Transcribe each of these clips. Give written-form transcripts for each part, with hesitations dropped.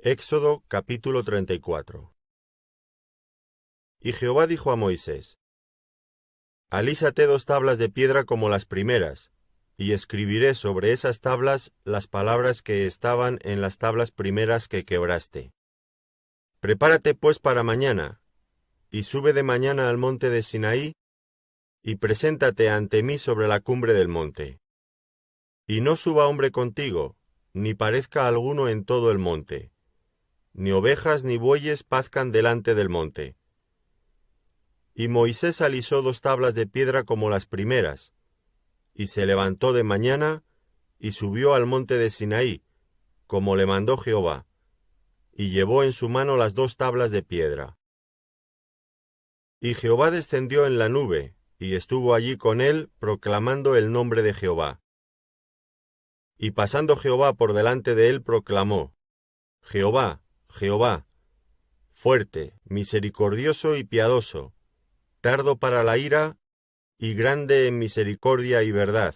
Éxodo capítulo 34. Y Jehová dijo a Moisés: Alísate 2 tablas de piedra como las primeras, y escribiré sobre esas tablas las palabras que estaban en las tablas primeras que quebraste. Prepárate pues para mañana, y sube de mañana al monte de Sinaí, y preséntate ante mí sobre la cumbre del monte. Y no suba hombre contigo, ni parezca alguno en todo el monte, ni ovejas ni bueyes pazcan delante del monte. Y Moisés alisó 2 tablas de piedra como las primeras, y se levantó de mañana, y subió al monte de Sinaí, como le mandó Jehová, y llevó en su mano las 2 tablas de piedra. Y Jehová descendió en la nube, y estuvo allí con él, proclamando el nombre de Jehová. Y pasando Jehová por delante de él, proclamó: Jehová, Jehová, fuerte, misericordioso y piadoso, tardo para la ira, y grande en misericordia y verdad,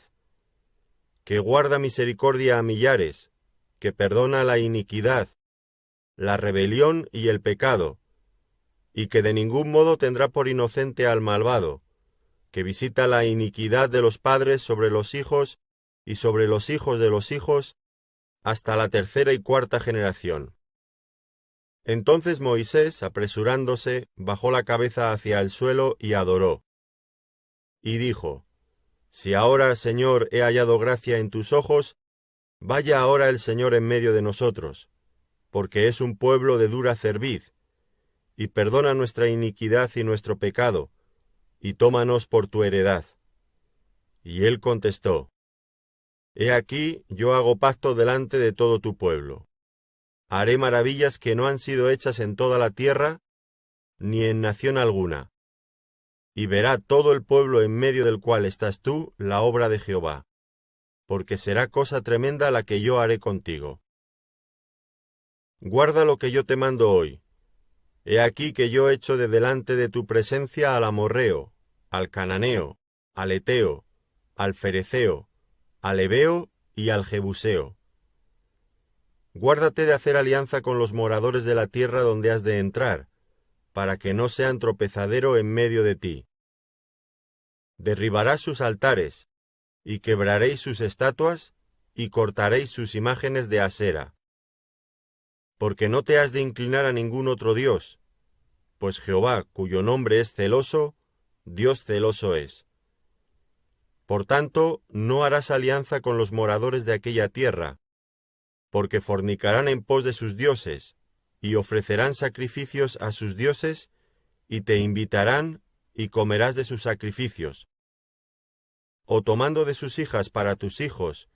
que guarda misericordia a millares, que perdona la iniquidad, la rebelión y el pecado, y que de ningún modo tendrá por inocente al malvado, que visita la iniquidad de los padres sobre los hijos y sobre los hijos de los hijos, hasta la 3ª y 4ª generación. Entonces Moisés, apresurándose, bajó la cabeza hacia el suelo y adoró. Y dijo: Si ahora, Señor, he hallado gracia en tus ojos, vaya ahora el Señor en medio de nosotros, porque es un pueblo de dura cerviz, y perdona nuestra iniquidad y nuestro pecado, y tómanos por tu heredad. Y él contestó: He aquí, yo hago pacto delante de todo tu pueblo. Haré maravillas que no han sido hechas en toda la tierra, ni en nación alguna. Y verá todo el pueblo en medio del cual estás tú la obra de Jehová, porque será cosa tremenda la que yo haré contigo. Guarda lo que yo te mando hoy. He aquí que yo echo de delante de tu presencia al amorreo, al cananeo, al eteo, al fereceo, al heveo y al jebuseo. Guárdate de hacer alianza con los moradores de la tierra donde has de entrar, para que no sean tropezadero en medio de ti. Derribarás sus altares, y quebraréis sus estatuas, y cortaréis sus imágenes de Asera. Porque no te has de inclinar a ningún otro Dios, pues Jehová, cuyo nombre es celoso, Dios celoso es. Por tanto, no harás alianza con los moradores de aquella tierra, porque fornicarán en pos de sus dioses, y ofrecerán sacrificios a sus dioses, y te invitarán, y comerás de sus sacrificios. O tomando de sus hijas para tus hijos,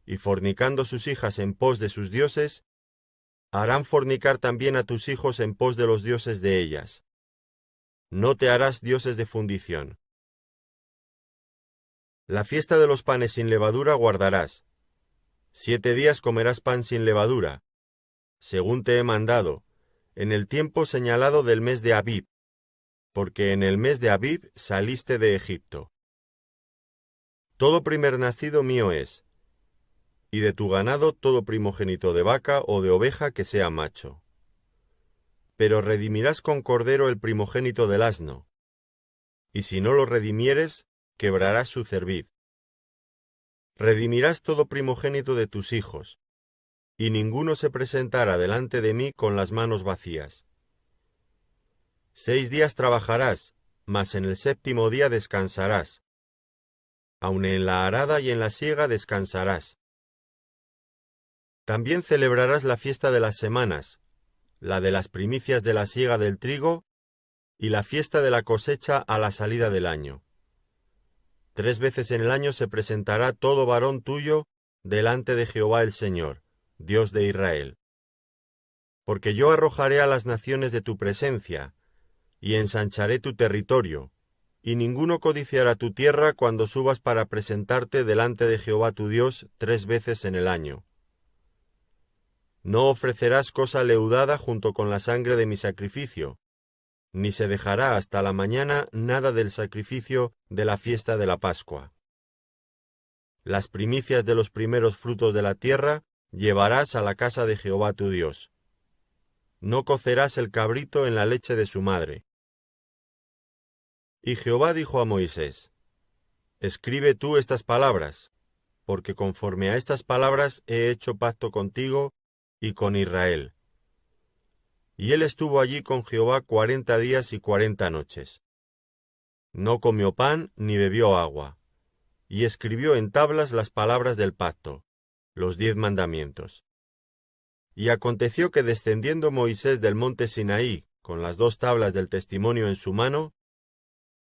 y fornicando sus hijas en pos de sus dioses, harán fornicar también a tus hijos en pos de los dioses de ellas. No te harás dioses de fundición. La fiesta de los panes sin levadura guardarás. 7 días comerás pan sin levadura, según te he mandado, en el tiempo señalado del mes de Abib, porque en el mes de Abib saliste de Egipto. Todo primer nacido mío es, y de tu ganado todo primogénito de vaca o de oveja que sea macho. Pero redimirás con cordero el primogénito del asno, y si no lo redimieres, quebrarás su cerviz. Redimirás todo primogénito de tus hijos, y ninguno se presentará delante de mí con las manos vacías. 6 días trabajarás, mas en el 7º día descansarás. Aun en la arada y en la siega descansarás. También celebrarás la fiesta de las semanas, la de las primicias de la siega del trigo, y la fiesta de la cosecha a la salida del año. 3 veces en el año se presentará todo varón tuyo delante de Jehová el Señor, Dios de Israel. Porque yo arrojaré a las naciones de tu presencia, y ensancharé tu territorio, y ninguno codiciará tu tierra cuando subas para presentarte delante de Jehová tu Dios 3 veces en el año. No ofrecerás cosa leudada junto con la sangre de mi sacrificio, ni se dejará hasta la mañana nada del sacrificio de la fiesta de la Pascua. Las primicias de los primeros frutos de la tierra llevarás a la casa de Jehová tu Dios. no cocerás el cabrito en la leche de su madre. Y Jehová dijo a Moisés: Escribe tú estas palabras, porque conforme a estas palabras he hecho pacto contigo y con Israel. Y él estuvo allí con Jehová 40 días y 40 noches. No comió pan ni bebió agua, y escribió en tablas las palabras del pacto, los 10 mandamientos. Y aconteció que descendiendo Moisés del monte Sinaí con las 2 tablas del testimonio en su mano,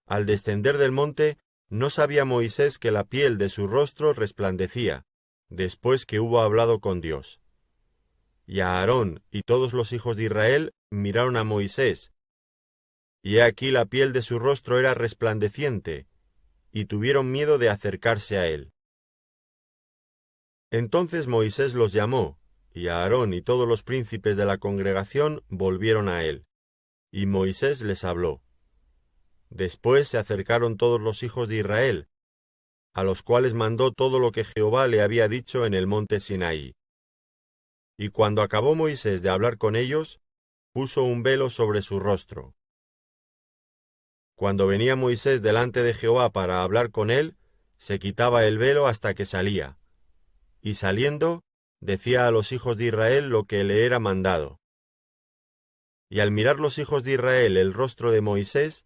al descender del monte no sabía Moisés que la piel de su rostro resplandecía, después que hubo hablado con Dios. Y Aarón y todos los hijos de Israel miraron a Moisés, y he aquí la piel de su rostro era resplandeciente, y tuvieron miedo de acercarse a él. Entonces Moisés los llamó, y Aarón y todos los príncipes de la congregación volvieron a él, y Moisés les habló. Después se acercaron todos los hijos de Israel, a los cuales mandó todo lo que Jehová le había dicho en el monte Sinaí. Y cuando acabó Moisés de hablar con ellos, puso un velo sobre su rostro. Cuando venía Moisés delante de Jehová para hablar con él, se quitaba el velo hasta que salía, y saliendo, decía a los hijos de Israel lo que le era mandado. Y al mirar los hijos de Israel el rostro de Moisés,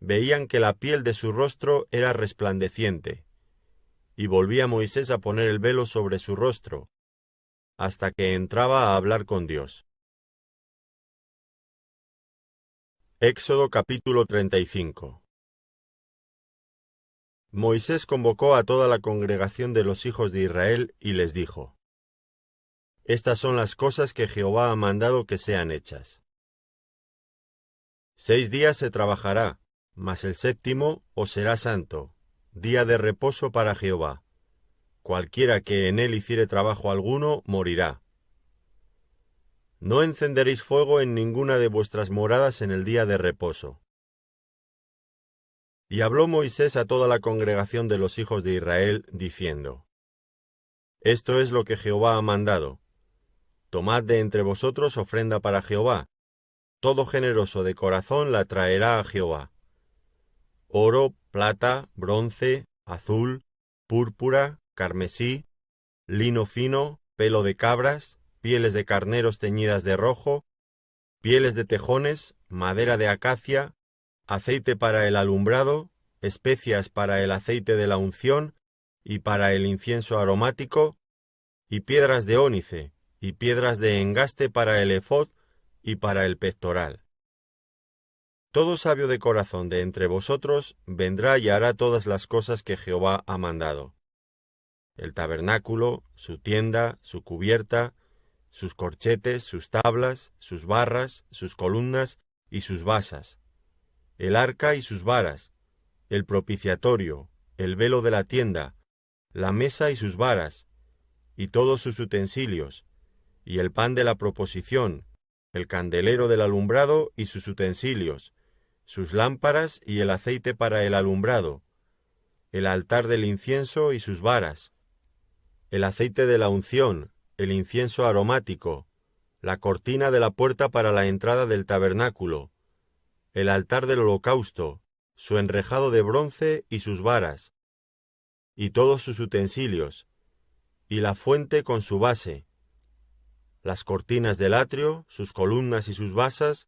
veían que la piel de su rostro era resplandeciente, y volvía Moisés a poner el velo sobre su rostro, hasta que entraba a hablar con Dios. Éxodo capítulo 35. Moisés convocó a toda la congregación de los hijos de Israel y les dijo: Estas son las cosas que Jehová ha mandado que sean hechas. 6 días se trabajará, mas el 7º os será santo, día de reposo para Jehová. Cualquiera que en él hiciere trabajo alguno, morirá. No encenderéis fuego en ninguna de vuestras moradas en el día de reposo. Y habló Moisés a toda la congregación de los hijos de Israel, diciendo: Esto es lo que Jehová ha mandado. Tomad de entre vosotros ofrenda para Jehová. Todo generoso de corazón la traerá a Jehová. Oro, plata, bronce, azul, púrpura, carmesí, lino fino, pelo de cabras, pieles de carneros teñidas de rojo, pieles de tejones, madera de acacia, aceite para el alumbrado, especias para el aceite de la unción y para el incienso aromático, y piedras de ónice, y piedras de engaste para el efod y para el pectoral. Todo sabio de corazón de entre vosotros vendrá y hará todas las cosas que Jehová ha mandado: el tabernáculo, su tienda, su cubierta, sus corchetes, sus tablas, sus barras, sus columnas y sus basas, el arca y sus varas, el propiciatorio, el velo de la tienda, la mesa y sus varas, y todos sus utensilios, y el pan de la proposición, el candelero del alumbrado y sus utensilios, sus lámparas y el aceite para el alumbrado, el altar del incienso y sus varas, el aceite de la unción, el incienso aromático, la cortina de la puerta para la entrada del tabernáculo, el altar del holocausto, su enrejado de bronce y sus varas, y todos sus utensilios, y la fuente con su base, las cortinas del atrio, sus columnas y sus basas,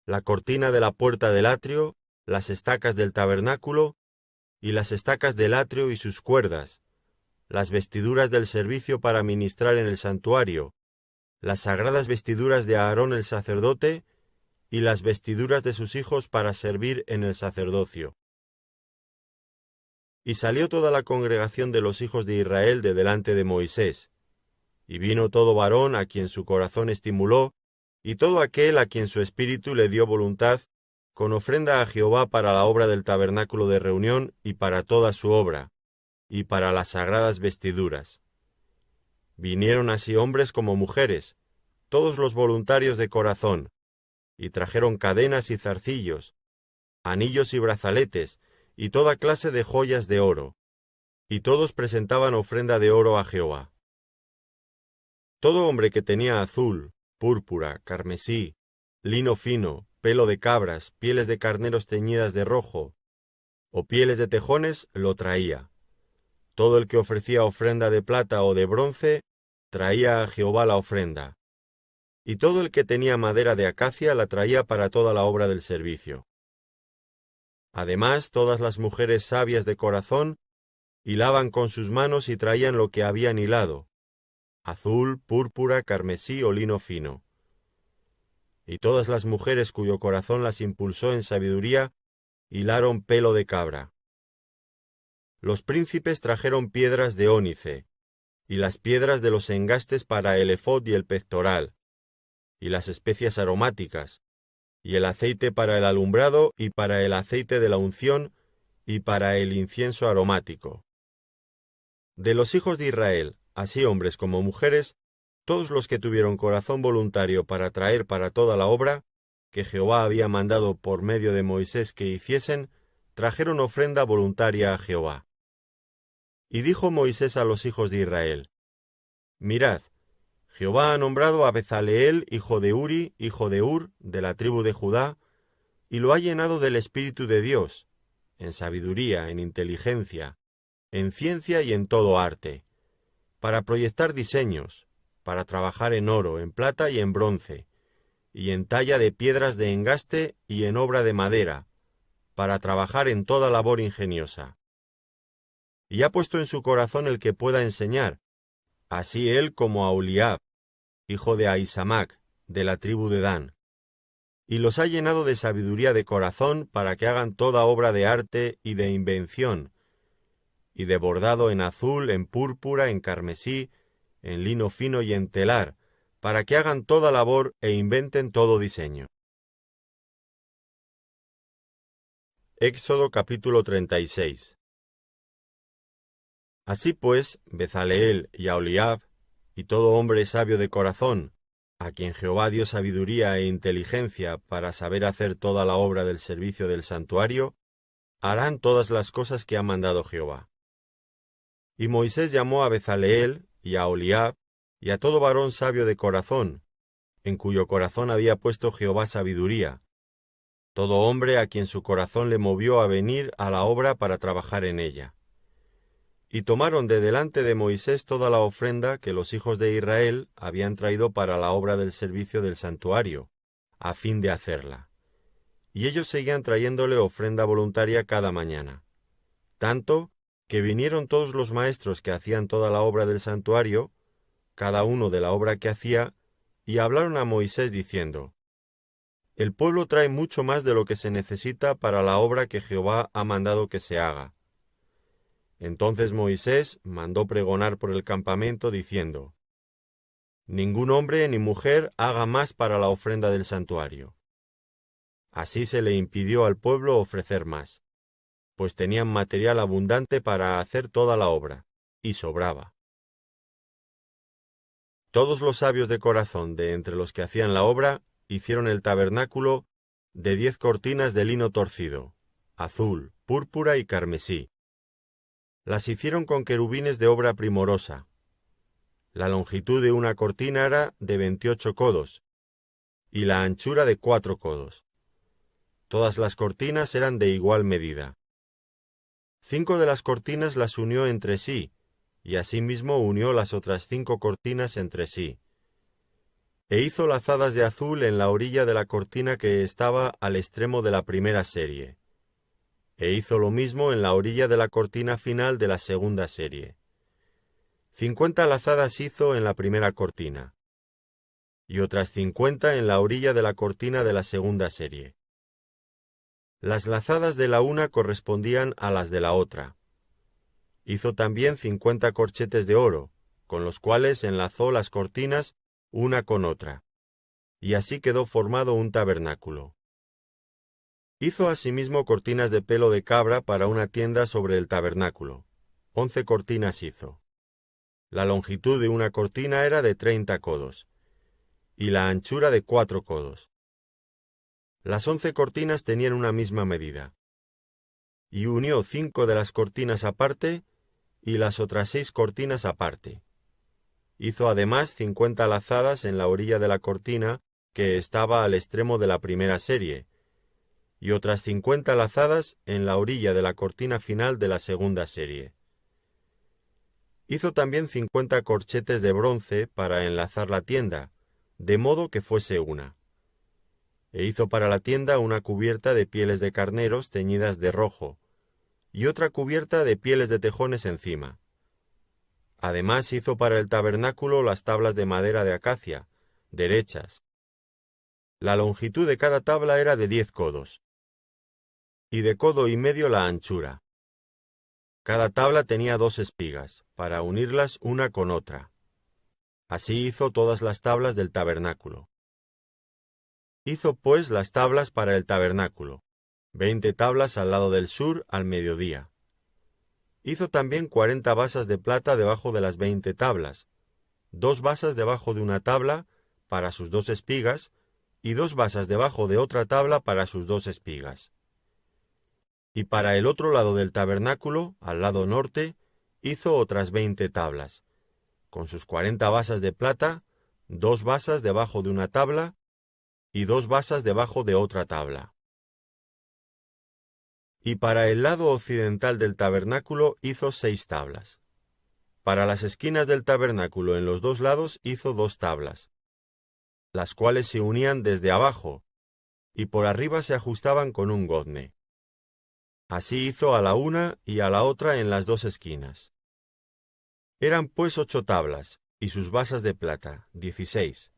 la cortina de la puerta del atrio, las estacas del tabernáculo, y las estacas del atrio y sus cuerdas, las vestiduras del servicio para ministrar en el santuario, las sagradas vestiduras de Aarón el sacerdote, y las vestiduras de sus hijos para servir en el sacerdocio. Y salió toda la congregación de los hijos de Israel de delante de Moisés, y vino todo varón a quien su corazón estimuló, y todo aquel a quien su espíritu le dio voluntad, con ofrenda a Jehová para la obra del tabernáculo de reunión y para toda su obra, y para las sagradas vestiduras. Vinieron así hombres como mujeres, todos los voluntarios de corazón, y trajeron cadenas y zarcillos, anillos y brazaletes, y toda clase de joyas de oro, y todos presentaban ofrenda de oro a Jehová. Todo hombre que tenía azul, púrpura, carmesí, lino fino, pelo de cabras, pieles de carneros teñidas de rojo, o pieles de tejones, lo traía. Todo el que ofrecía ofrenda de plata o de bronce, traía a Jehová la ofrenda. Y todo el que tenía madera de acacia la traía para toda la obra del servicio. Además, todas las mujeres sabias de corazón hilaban con sus manos y traían lo que habían hilado: azul, púrpura, carmesí o lino fino. Y todas las mujeres cuyo corazón las impulsó en sabiduría hilaron pelo de cabra. Los príncipes trajeron piedras de ónice, y las piedras de los engastes para el efod y el pectoral, y las especias aromáticas, y el aceite para el alumbrado y para el aceite de la unción y para el incienso aromático. De los hijos de Israel, así hombres como mujeres, todos los que tuvieron corazón voluntario para traer para toda la obra que Jehová había mandado por medio de Moisés que hiciesen, trajeron ofrenda voluntaria a Jehová. Y dijo Moisés a los hijos de Israel: Mirad, Jehová ha nombrado a Bezaleel, hijo de Uri, hijo de Hur, de la tribu de Judá, y lo ha llenado del Espíritu de Dios, en sabiduría, en inteligencia, en ciencia y en todo arte, para proyectar diseños, para trabajar en oro, en plata y en bronce, y en talla de piedras de engaste y en obra de madera, para trabajar en toda labor ingeniosa. Y ha puesto en su corazón el que pueda enseñar, así él como Aholiab, hijo de Ahisamac, de la tribu de Dan, y los ha llenado de sabiduría de corazón para que hagan toda obra de arte y de invención, y de bordado en azul, en púrpura, en carmesí, en lino fino y en telar, para que hagan toda labor e inventen todo diseño. Éxodo capítulo 36. Así pues, Bezaleel y Aholiab, y todo hombre sabio de corazón, a quien Jehová dio sabiduría e inteligencia para saber hacer toda la obra del servicio del santuario, harán todas las cosas que ha mandado Jehová. Y Moisés llamó a Bezaleel y a Aholiab y a todo varón sabio de corazón, en cuyo corazón había puesto Jehová sabiduría, todo hombre a quien su corazón le movió a venir a la obra para trabajar en ella. Y tomaron de delante de Moisés toda la ofrenda que los hijos de Israel habían traído para la obra del servicio del santuario, a fin de hacerla. Y ellos seguían trayéndole ofrenda voluntaria cada mañana. Tanto que vinieron todos los maestros que hacían toda la obra del santuario, cada uno de la obra que hacía, y hablaron a Moisés diciendo: El pueblo trae mucho más de lo que se necesita para la obra que Jehová ha mandado que se haga. Entonces Moisés mandó pregonar por el campamento diciendo: Ningún hombre ni mujer haga más para la ofrenda del santuario. Así se le impidió al pueblo ofrecer más, pues tenían material abundante para hacer toda la obra, y sobraba. Todos los sabios de corazón de entre los que hacían la obra hicieron el tabernáculo de 10 cortinas de lino torcido, azul, púrpura y carmesí. Las hicieron con querubines de obra primorosa. La longitud de una cortina era de 28 codos, y la anchura de 4 codos. Todas las cortinas eran de igual medida. 5 de las cortinas las unió entre sí, y asimismo unió las otras 5 cortinas entre sí. E hizo lazadas de azul en la orilla de la cortina que estaba al extremo de la primera serie. E hizo lo mismo en la orilla de la cortina final de la segunda serie. 50 lazadas hizo en la primera cortina, y otras 50 en la orilla de la cortina de la segunda serie. Las lazadas de la una correspondían a las de la otra. Hizo también 50 corchetes de oro, con los cuales enlazó las cortinas una con otra, y así quedó formado un tabernáculo. Hizo asimismo cortinas de pelo de cabra para una tienda sobre el tabernáculo. 11 cortinas hizo. La longitud de una cortina era de 30 codos, y la anchura de 4 codos. Las 11 cortinas tenían una misma medida. Y unió 5 de las cortinas aparte, y las otras 6 cortinas aparte. Hizo además 50 lazadas en la orilla de la cortina que estaba al extremo de la primera serie, y otras 50 lazadas en la orilla de la cortina final de la segunda serie. Hizo también 50 corchetes de bronce para enlazar la tienda, de modo que fuese una. E hizo para la tienda una cubierta de pieles de carneros teñidas de rojo, y otra cubierta de pieles de tejones encima. Además hizo para el tabernáculo las tablas de madera de acacia, derechas. La longitud de cada tabla era de 10 codos, y de codo y medio la anchura. Cada tabla tenía 2 espigas, para unirlas una con otra. Así hizo todas las tablas del tabernáculo. Hizo pues las tablas para el tabernáculo, 20 tablas al lado del sur al mediodía. Hizo también 40 basas de plata debajo de las 20 tablas, 2 basas debajo de una tabla para sus 2 espigas, y 2 basas debajo de otra tabla para sus 2 espigas. Y para el otro lado del tabernáculo, al lado norte, hizo otras 20 tablas, con sus 40 basas de plata, 2 basas debajo de una tabla, y 2 basas debajo de otra tabla. Y para el lado occidental del tabernáculo hizo 6 tablas. Para las esquinas del tabernáculo en los 2 lados hizo 2 tablas, las cuales se unían desde abajo, y por arriba se ajustaban con un gozne. Así hizo a la una y a la otra en las 2 esquinas. Eran pues 8 tablas, y sus basas de plata, 16,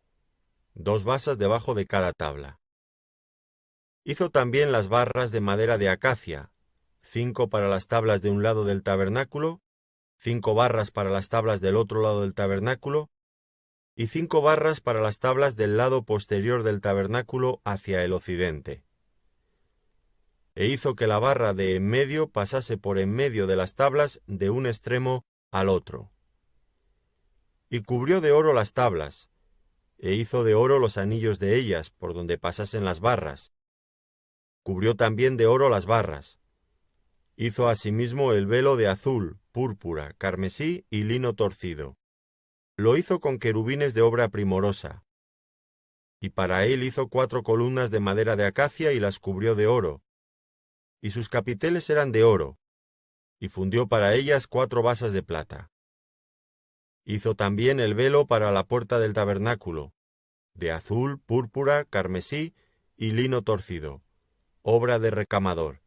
2 basas debajo de cada tabla. Hizo también las barras de madera de acacia, 5 para las tablas de un lado del tabernáculo, 5 barras para las tablas del otro lado del tabernáculo, y 5 barras para las tablas del lado posterior del tabernáculo hacia el occidente. E hizo que la barra de en medio pasase por en medio de las tablas de un extremo al otro. Y cubrió de oro las tablas, e hizo de oro los anillos de ellas por donde pasasen las barras. Cubrió también de oro las barras. Hizo asimismo el velo de azul, púrpura, carmesí y lino torcido. Lo hizo con querubines de obra primorosa. Y para él hizo 4 columnas de madera de acacia y las cubrió de oro, y sus capiteles eran de oro, y fundió para ellas 4 basas de plata. Hizo también el velo para la puerta del tabernáculo, de azul, púrpura, carmesí y lino torcido, obra de recamador,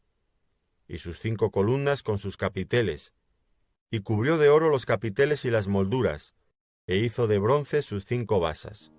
y sus 5 columnas con sus capiteles, y cubrió de oro los capiteles y las molduras, e hizo de bronce sus 5 basas.